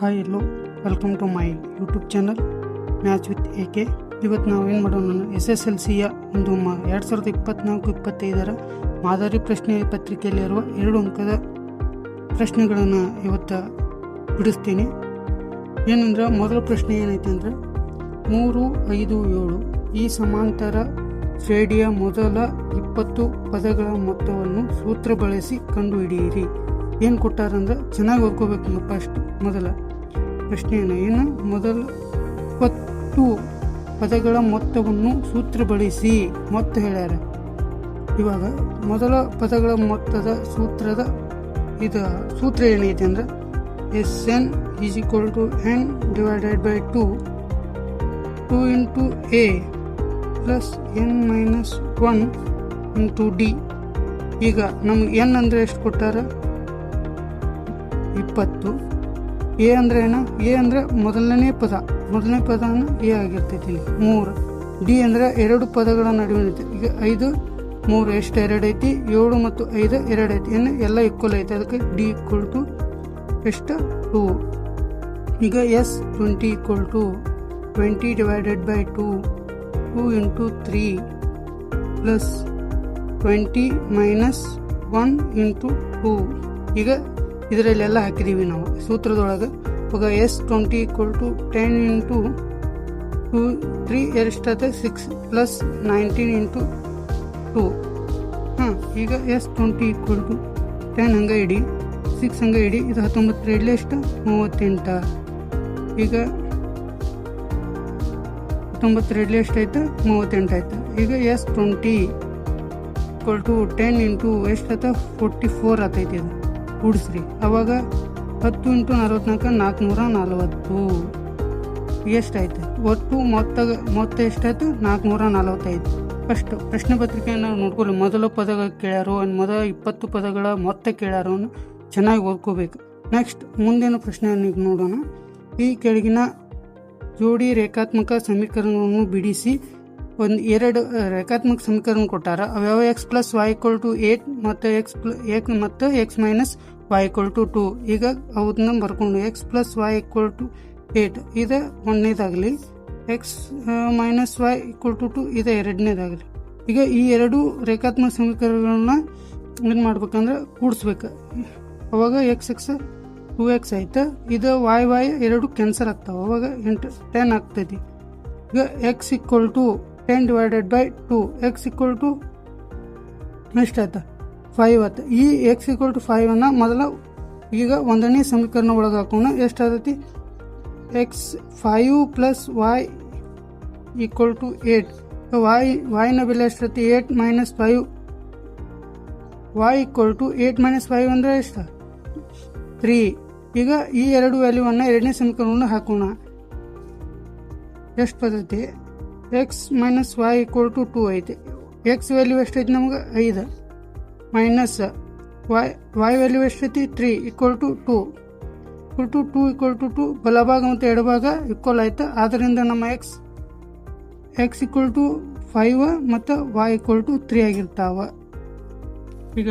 Hi hello welcome to my YouTube channel match with AK. ಇವತ್ತು ನಾವು ಏನು ಮಾಡೋಣ, SSLCಯ ಒಂದು 2024-25 ಮಾದರಿ ಪ್ರಶ್ನೆ ಪತ್ರಿಕೆಯಲ್ಲಿರುವ 2 ಅಂಕದ ಪ್ರಶ್ನೆಗಳನ್ನು ಇವತ್ತು ಬಿಡಿಸ್ತೀನಿ. ಏನಂದ್ರೆ ಮೊದಲ ಪ್ರಶ್ನೆ ಏನೈತೆ ಅಂದ್ರೆ 3, 5, 7 ಈ ಸಮಾಂತರ ಶ್ರೇಣಿಯ ಮೊದಲ 20 ಪದಗಳ ಮೊತ್ತವನ್ನು ಸೂತ್ರ ಬಳಸಿ ಕಂಡುಹಿಡಿಯಿರಿ. ಏನು ಕೊಟ್ಟಾರಂದ್ರೆ ಚೆನ್ನಾಗಿ ಓದ್ಕೋಬೇಕು. ಫಸ್ಟ್ ಮೊದಲ ಪ್ರಶ್ನೆ ಏನು, ಮೊದಲ 20 ಪದಗಳ ಮೊತ್ತವನ್ನು ಸೂತ್ರ ಬಳಸಿ ಮೊತ್ತ ಹೇಳ್ಯಾರ. ಇವಾಗ ಮೊದಲ ಪದಗಳ ಮೊತ್ತದ ಸೂತ್ರ ಏನೈತೆ ಅಂದ್ರೆ SN = N / 2 × A + N - 1 × D. ಈಗ ನಮ್ಗೆ N ಅಂದರೆ ಎಷ್ಟು ಕೊಟ್ಟಾರ, 20. A ಅಂದರೆ ಏನು, A ಅಂದರೆ ಮೊದಲನೇ ಪದ A ಆಗಿರ್ತೈತಿ. ಇಲ್ಲಿ 3. D ಅಂದರೆ 2 ಪದಗಳ ನಡುವಿನ ಐತಿ. ಈಗ 5, 3 ಎಷ್ಟು 2 ಐತಿ, 7 ಮತ್ತು 5 2 ಐತಿ. ಏನು ಎಲ್ಲ ಈಕ್ವಲ್ ಐತಿ, ಅದಕ್ಕೆ D = ಎಷ್ಟು 2. ಈಗ S20 = 20 / 2 × 3 + 20 - 1 × 2. ಈಗ ಇದರಲ್ಲೆಲ್ಲ ಹಾಕಿದೀವಿ ನಾವು ಸೂತ್ರದೊಳಗೆ. ಇವಾಗ S20 = 10 × 2 3 ಎಷ್ಟಾಗುತ್ತೆ 6 + 19 × 2. ಈಗ S20 = 10 ಹಂಗೆ ಇಡಿ, 6 ಹಂಗೆ ಇಡಿ. ಇದು 19 ಇಡಲಿ ಎಷ್ಟು 38. ಈಗ 19 ಇಡಲಿ ಎಷ್ಟಾಯ್ತು 38 ಆಯ್ತು. ಈಗ S20 = 10 × ಎಷ್ಟಾಯ್ತು 44 ಆತೈತಿ. ಇದು ಕೂಡಿಸ್ರಿ. ಅವಾಗ 10 × 44 440 ಎಷ್ಟಾಯ್ತು. ಒಟ್ಟು ಮೊತ್ತ ಎಷ್ಟಾಯ್ತು 445. ಫಸ್ಟ್ ಪ್ರಶ್ನೆ ಪತ್ರಿಕೆಯನ್ನು ನೋಡ್ಕೊಳ್ಳಿ. ಮೊದಲ ಪದಗಳು ಕೇಳ್ಯಾರೋ, ಮೊದಲ 20 ಪದಗಳ ಮೊತ್ತ ಕೇಳ್ಯಾರೋ ಚೆನ್ನಾಗಿ ಓದ್ಕೋಬೇಕು. ನೆಕ್ಸ್ಟ್ ಮುಂದಿನ ಪ್ರಶ್ನೆಯನ್ನು ಈಗ ನೋಡೋಣ. ಈ ಕೆಳಗಿನ ಜೋಡಿ ರೇಖಾತ್ಮಕ ಸಮೀಕರಣವನ್ನು ಬಿಡಿಸಿ. 2 ರೇಖಾತ್ಮಕ ಸಮೀಕರಣ ಕೊಟ್ಟಾರ. ಅವ್ಯಾವ x + y = 8 ಮತ್ತು x - y = 2. ಈಗ ಅವನ್ನ ಬರ್ಕೊಂಡು x + y = 8 ಇದು ಒಂದನೇದಾಗಲಿ, x - y = 2 ಇದು ಎರಡನೇದಾಗಲಿ. ಈಗ ಈ 2 ರೇಖಾತ್ಮಕ ಸಮೀಕರಣಗಳನ್ನ ಏನು ಮಾಡ್ಬೇಕಂದ್ರೆ ಕೂಡಿಸ್ಬೇಕು. ಅವಾಗ x 2x ಆಯ್ತು. ಇದು y 2 ಕ್ಯಾನ್ಸಲ್ ಆಗ್ತಾವೆ. ಅವಾಗ 10 ಆಗ್ತೈತಿ. ಈಗ x = 10 / 2 x = ಎಷ್ಟಾಯ್ತು 5 ಆಯ್ತು. ಈ x = 5 ಅನ್ನ ಮೊದಲ ಈಗ ಒಂದನೇ ಸಮೀಕರಣ ಒಳಗೆ ಹಾಕೋಣ. ಎಷ್ಟಾದತಿ x 5 + y = 8. y ನ ಬೆಲೆ ಎಷ್ಟಾಯ್ತು 8 - 5 y = 8 - 5 ಅಂದರೆ ಎಷ್ಟು 3. ಈಗ ಈ 2 ವ್ಯಾಲ್ಯೂವನ್ನು ಎರಡನೇ ಸಮೀಕರಣವನ್ನು ಹಾಕೋಣ. ಎಷ್ಟು ಬರ್ತೈತಿ x - y = 2 ಐತಿ. x ವ್ಯಾಲ್ಯೂ ಎಷ್ಟೈತಿ ನಮ್ಗೆ 5 ಮೈನಸ್ y ವ್ಯಾಲ್ಯೂ ಎಷ್ಟೈತಿ 3 = 2 = 2 ಬಲಭಾಗ ಮತ್ತು ಎಡಭಾಗ ಈಕ್ವಲ್ ಆಯ್ತು. ಆದ್ದರಿಂದ ನಮ್ಮ x = 5 ಮತ್ತು y = 3 ಆಗಿರ್ತಾವ. ಈಗ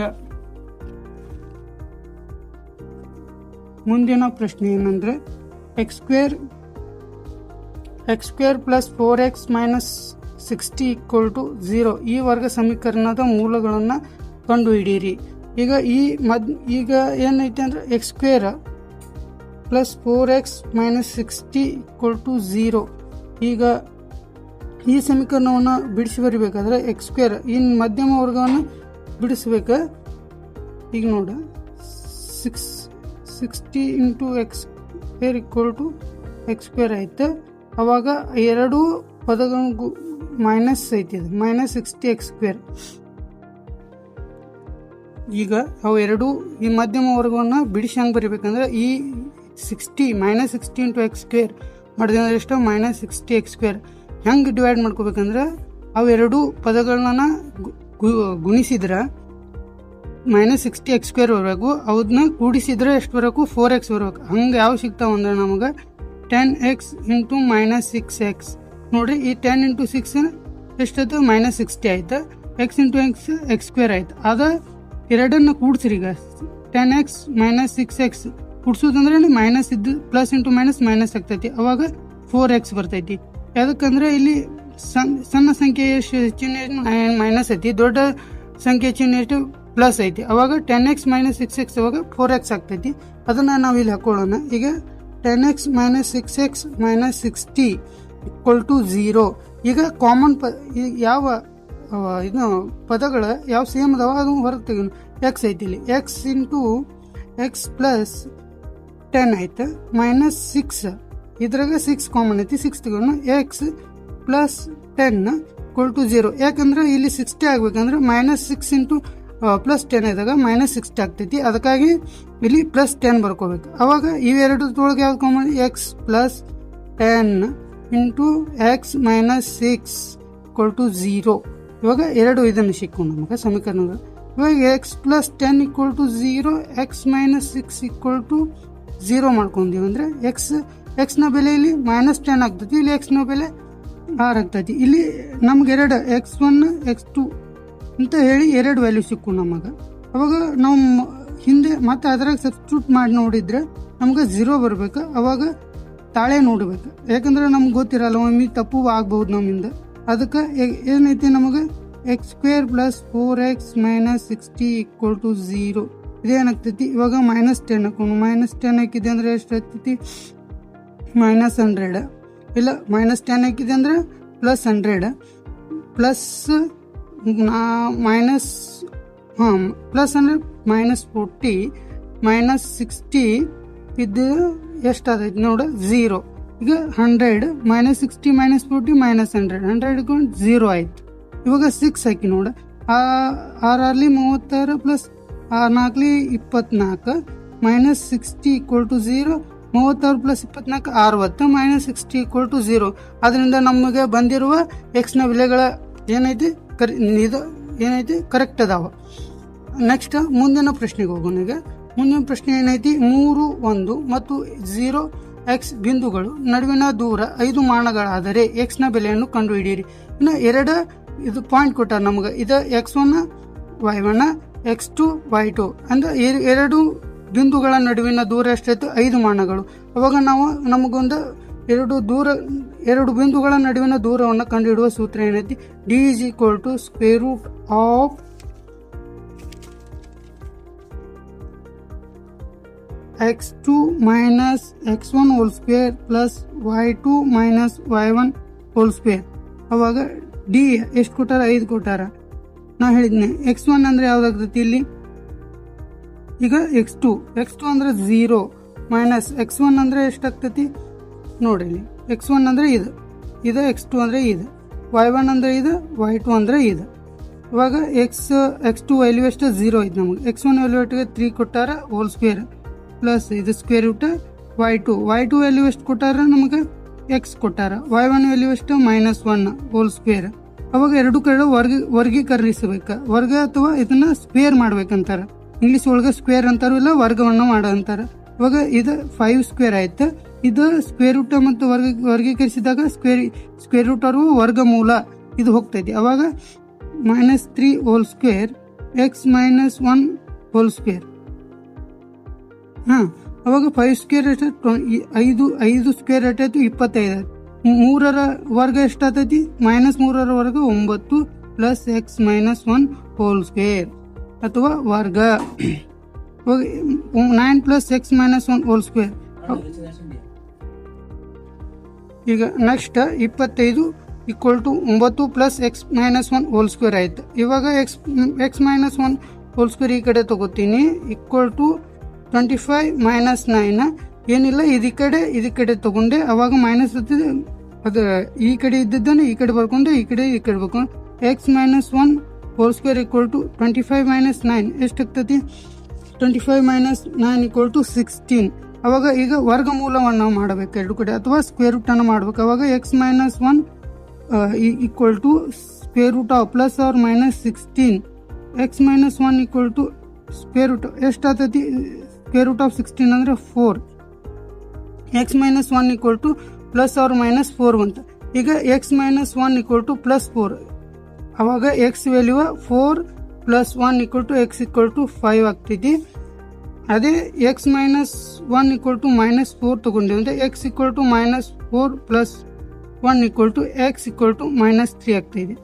ಮುಂದಿನ ಪ್ರಶ್ನೆ ಏನಂದ್ರೆ x² + 4x - 60 = 0 ಈ ವರ್ಗ ಸಮೀಕರಣದ ಮೂಲಗಳನ್ನು ಕಂಡುಹಿಡಿಯಿರಿ. ಈಗ ಈಗ ಏನೈತೆ ಅಂದ್ರೆ x² + 4x - 60 = 0. ಈಗ ಈ ಸಮೀಕರಣವನ್ನು ಬಿಡಿಸಿ ಬರಿಬೇಕಾದ್ರೆ x² ಈ ಮಧ್ಯಮ ವರ್ಗವನ್ನು ಬಿಡಿಸ್ಬೇಕು. ಈಗ ನೋಡ 60 × x² = x² ಆಯ್ತು. ಅವಾಗ 2 ಪದಗಳು ಮೈನಸ್ ಐತಿ, -60 x². ಈಗ ಅವು 2 ಈ ಮಧ್ಯಮ ವರ್ಗವನ್ನು ಬಿಡಿಸಿ ಹಂಗೆ ಬರಿಬೇಕಂದ್ರೆ ಈ 60 - 60 × x² ಮಾಡಿದ್ರೆ ಎಷ್ಟು -60 x². ಹೆಂಗೆ ಡಿವೈಡ್ ಮಾಡ್ಕೋಬೇಕಂದ್ರೆ ಅವು 2 ಪದಗಳನ್ನ ಗುಣಿಸಿದ್ರೆ -60 x² ಬರಬೇಕು. ಅವನ್ನ ಕೂಡಿಸಿದ್ರೆ ಎಷ್ಟು ಬರಬೇಕು 4x ಬರಬೇಕು. ಹಂಗೆ ಯಾವ ಸಿಗ್ತಾವ ಅಂದ್ರೆ ನಮಗೆ 10x × -6x. ನೋಡ್ರಿ ಈ 10 × 6 ಎಷ್ಟಾಯ್ತು -60 ಆಯ್ತು. x × x² ಆಯ್ತು. ಅದ ಎರಡನ್ನು ಕೂಡಿಸ್ರಿ. ಈಗ 10x - 6x ಕೂಡ್ಸೋದಂದ್ರೆ ಇಲ್ಲಿ ಮೈನಸ್ ಇದ್ದು ಪ್ಲಸ್ ಇಂಟು ಮೈನಸ್ ಮೈನಸ್ ಆಗ್ತೈತಿ, ಅವಾಗ 4x ಬರ್ತೈತಿ. ಯಾಕಂದ್ರೆ ಇಲ್ಲಿ ಸಣ್ಣ ಸಂಖ್ಯೆ ಚಿಹ್ನೆ ಮೈನಸ್ ಐತಿ, ದೊಡ್ಡ ಸಂಖ್ಯೆ ಚಿಹ್ನೆ ಎಷ್ಟು ಪ್ಲಸ್ ಐತಿ, ಅವಾಗ 10x ಮೈನಸ್ 6x ಅವಾಗ 4x ಆಗ್ತೈತಿ. ಅದನ್ನ ನಾವು ಇಲ್ಲಿ ಹಾಕೊಳ್ಳೋಣ. ಈಗ 10x minus 6x minus 60 equal to 0. ಈಗ ಕಾಮನ್ ಯಾವ ಇದು ಪದಗಳ ಯಾವ ಸೇಮ್ ಅದಾವ ಅದು ಹೊರಗೆ ತೆಗೋಣ. ಎಕ್ಸ್ ಐತಿ ಇಲ್ಲಿ, ಎಕ್ಸ್ ಇಂಟು ಎಕ್ಸ್ ಪ್ಲಸ್ 10 ಆಯ್ತು, ಮೈನಸ್ 6 ಇದ್ರಾಗ 6 ಕಾಮನ್ ಐತಿ, 6 ತಗೊಂಡು ಎಕ್ಸ್ ಪ್ಲಸ್ 10 ಈಕ್ವಲ್ ಟು 0. ಯಾಕಂದ್ರೆ ಇಲ್ಲಿ 60 ಆಗ್ಬೇಕಂದ್ರೆ ಮೈನಸ್ 6 ಇಂಟು ಪ್ಲಸ್ 10 ಇದ್ದಾಗ ಮೈನಸ್ 60 ಆಗ್ತೈತಿ, ಅದಕ್ಕಾಗಿ ಇಲ್ಲಿ ಪ್ಲಸ್ 10 ಬರ್ಕೋಬೇಕು. ಅವಾಗ ಇವೆರಡರೊಳಗೆ ಯಾವ್ದು common, X plus 10 into X minus 6 equal to 0. ಇವಾಗ ಎರಡು ಇದನ್ನು ಸಿಕ್ಕೊಂಡು ನಮಗೆ ಸಮೀಕರಣಗಳು. ಇವಾಗ X plus 10 equal to 0, X minus 6 equal to 0 ಮಾಡ್ಕೊಂತೀವಿ ಅಂದ್ರೆ ಎಕ್ಸ್ನ ಬೆಲೆ ಇಲ್ಲಿ ಮೈನಸ್ 10 ಆಗ್ತೈತಿ, ಇಲ್ಲಿ ಎಕ್ಸ್ನ ಬೆಲೆ 6 ಆಗ್ತೈತಿ. ಇಲ್ಲಿ ನಮ್ಗೆ ಎರಡು x1 x2 ಅಂತ ಹೇಳಿ ಎರಡು ವ್ಯಾಲ್ಯೂ ಸಿಕ್ಕು ನಮಗೆ. ಅವಾಗ ನಾವು ಹಿಂದೆ ಮತ್ತೆ ಅದ್ರಾಗ ಸಬ್ಸ್ಟಿಟ್ಯೂಟ್ ಮಾಡಿ ನೋಡಿದ್ರೆ ನಮ್ಗೆ 0 ಬರ್ಬೇಕು, ಅವಾಗ ತಾಳೆ ನೋಡ್ಬೇಕು. ಯಾಕಂದ್ರೆ ನಮ್ಗೆ ಗೊತ್ತಿರಲ್ಲ, ಒಮ್ಮೆ ತಪ್ಪು ಆಗ್ಬಹುದು ನಮ್ಮಿಂದ. ಅದಕ್ಕೆ ಏನೈತಿ ನಮಗೆ X square plus 4x minus 60 equal to 0. ಇದೇನಾಗ್ತೈತಿ, ಇವಾಗ ಮೈನಸ್ 10 ಹಾಕೊಂಡು ಮೈನಸ್ 10 ಹಾಕಿದೆ ಅಂದ್ರೆ ಎಷ್ಟು ಆಗ್ತೈತಿ, ಮೈನಸ್ 100. ಇಲ್ಲ ಮೈನಸ್ 10 ಹಾಕಿದೆ ಅಂದ್ರೆ ಪ್ಲಸ್ 100 ಪ್ಲಸ್ ಮೈನಸ್ ಪ್ಲಸ್ ಅಂದರೆ ಮೈನಸ್ 40 ಮೈನಸ್ 60 ಇದು ಎಷ್ಟಾದೈತಿ ನೋಡ 0. ಈಗ 100 ಮೈನಸ್ 60 ಮೈನಸ್ 40 ಮೈನಸ್ 100 ಇಟ್ಕೊಂಡು 0 ಆಯ್ತು. ಇವಾಗ 6 ಹಾಕಿ ನೋಡ, 6 36 plus 4 24 minus 60 equal to 0. 36 plus 24 60 minus 60 equal to 0. ಅದರಿಂದ ನಮಗೆ ಬಂದಿರುವ ಎಕ್ಸ್ನ ಬೆಲೆಗಳ ಏನೈತಿ ಇದು ಏನೈತಿ ಕರೆಕ್ಟ್ ಅದಾವ. ನೆಕ್ಸ್ಟ್ ಮುಂದಿನ ಪ್ರಶ್ನೆಗೆ ಹೋಗೋಣ. ಈಗ ಮುಂದಿನ ಪ್ರಶ್ನೆ ಏನೈತಿ, 3, 1 ಮತ್ತು 0x ಬಿಂದುಗಳು ನಡುವಿನ ದೂರ 5 ಮಾನಗಳಾದರೆ ಎಕ್ಸ್ನ ಬೆಲೆಯನ್ನು ಕಂಡುಹಿಡಿಯಿರಿ. ಇನ್ನು ಎರಡು ಇದು ಪಾಯಿಂಟ್ ಕೊಟ್ಟಾರ ನಮ್ಗೆ. ಇದು x1 y1 x2 y2 ಅಂದ್ರೆ ಎರಡು ಬಿಂದುಗಳ ನಡುವಿನ ದೂರ ಎಷ್ಟಾಯ್ತು, 5 ಮಾನಗಳು. ಅವಾಗ ನಾವು ನಮಗೊಂದು ಎರಡು ಬಿಂದುಗಳ ನಡುವಿನ ದೂರವನ್ನು ಕಂಡುಹಿಡುವ ಸೂತ್ರ ಏನೈತಿ, D is equal to square root of x2 minus x1 whole square plus y2 minus y1 whole square. ಅವಾಗ ಡಿ ಎಷ್ಟು ಕೊಟ್ಟಾರ, 5 ಕೊಟ್ಟಾರ. ನಾ ಹೇಳಿದ್ನೆ x1 ಅಂದ್ರೆ ಯಾವ್ದಾಗ್ತೈತಿ ಇಲ್ಲಿ, ಈಗ x2 ಅಂದ್ರೆ 0 ಮೈನಸ್ x1 ಅಂದ್ರೆ ಎಷ್ಟಾಗ್ತೈತಿ ನೋಡಿ, ಇಲ್ಲಿ x1 ಅಂದ್ರೆ ಇದು x2 ಅಂದ್ರೆ ಇದು, y1 ಅಂದ್ರೆ ಇದು, y2 ಅಂದ್ರೆ ಇದು. ಇವಾಗ x2 ವ್ಯಾಲ್ಯೂ ಎಷ್ಟು 0 ಐತಿ ನಮಗೆ. x1 ವ್ಯಾಲ್ಯೂ ಎಷ್ಟು 3 ಕೊಟ್ಟಾರ ಹೋಲ್ ಸ್ಕ್ವೇರ್ ಪ್ಲಸ್ ಇದು ಸ್ಕ್ವೇರ್ ರೂಟ್ y2 ವ್ಯಾಲ್ಯೂ ಎಷ್ಟು ಕೊಟ್ಟಾರ ನಮಗೆ, x ಕೊಟ್ಟಾರ. y1 ವ್ಯಾಲ್ಯೂ ಎಷ್ಟು -1 ಹೋಲ್ ಸ್ಕ್ವೇರ್. ಅವಾಗ ಎರಡು ಕಡೆ ವರ್ಗೀಕರಿಸಬೇಕು, ವರ್ಗ ಅಥವಾ ಇದನ್ನ ಸ್ಕ್ವೇರ್ ಮಾಡ್ಬೇಕಂತಾರ. ಇಂಗ್ಲಿಷ್ ಒಳಗೆ ಸ್ಕ್ವೇರ್ ಅಂತಾರ, ಇಲ್ಲ ವರ್ಗವನ್ನು ಮಾಡೋ ಅಂತಾರ. ಇವಾಗ ಇದು 5 ಸ್ಕ್ವೇರ್ ಆಯ್ತು. ಇದು ಸ್ಕ್ವೇರ್ ರೂಟ್ ಮತ್ತು ವರ್ಗೀಕರಿಸಿದಾಗ ಸ್ಕ್ವೇರ್ ರೂಟ್ ಅವರು ವರ್ಗಮೂಲ ಇದು ಹೋಗ್ತೈತಿ. ಅವಾಗ -3 whole square x -1 whole square. ಅವಾಗ 5 ಸ್ಕ್ವೇರ್ ಎಷ್ಟು, 5 ಸ್ಕ್ವೇರ್ ಎಷ್ಟಾಯ್ತು 25. 3ರ ವರ್ಗ ಎಷ್ಟಾಗ್ತೈತಿ, -3ರ ವರ್ಗ 9 ಪ್ಲಸ್ x -1 ಹೋಲ್ ಸ್ಕ್ವೇರ್ ಅಥವಾ ವರ್ಗ. 9 ಪ್ಲಸ್ x -1 ಹೋಲ್ ಸ್ಕ್ವೇರ್. ಈಗ next 25 equal to 9 plus x -1 whole square ಆಯ್ತು. ಇವಾಗ x -1 ಹೋಲ್ ಸ್ಕ್ವೇರ್ ಈ ಕಡೆ ತಗೋತೀನಿ, ಈಕ್ವಲ್ ಟು 25 -9. ಏನಿಲ್ಲ, ಈ ಕಡೆ ತಗೊಂಡೆ, ಅವಾಗ ಮೈನಸ್ ಇರ್ತದೆ. ಅದು ಈ ಕಡೆ ಇದ್ದದ್ದನ್ನು ಈ ಕಡೆ ಬರ್ಕೊಂಡು ಈ ಕಡೆ ಬರ್ಕೊಂಡು x -1 whole square equal to 25 -9 ಎಷ್ಟಾಗ್ತತಿ, 25 -9 ಈಕ್ವಲ್ ಟು 16. ಅವಾಗ ಈಗ ವರ್ಗಮೂಲವನ್ನು ನಾವು ಮಾಡಬೇಕು ಎರಡು ಕಡೆ, ಅಥವಾ ಸ್ಕ್ವೇರ್ ರೂಟ್ ಅನ್ನು ಮಾಡ್ಬೇಕು. ಅವಾಗ x -1 equal to square root of plus or -16. x -1 equal to square root ಎಷ್ಟಾಗ್ತತಿ, ಸ್ಕ್ವೇರ್ ರೂಟ್ ಆಫ್ 16 ಅಂದ್ರೆ 4. x -1 equal to plus or -4 ಅಂತ. ಈಗ x -1 ಈಕ್ವಲ್ ಟು ಪ್ಲಸ್ 4. ಅವಾಗ x value 4 plus 1 equal to x equal to 5 ಆಗ್ತೈತಿ. ಅದೇ X minus 1 equal to -4 ತಗೊಂಡೇವೆ ಅಂದರೆ X equal to -4 plus 1 equal to X equal to -3 ಆಗ್ತಾ ಇದೆ.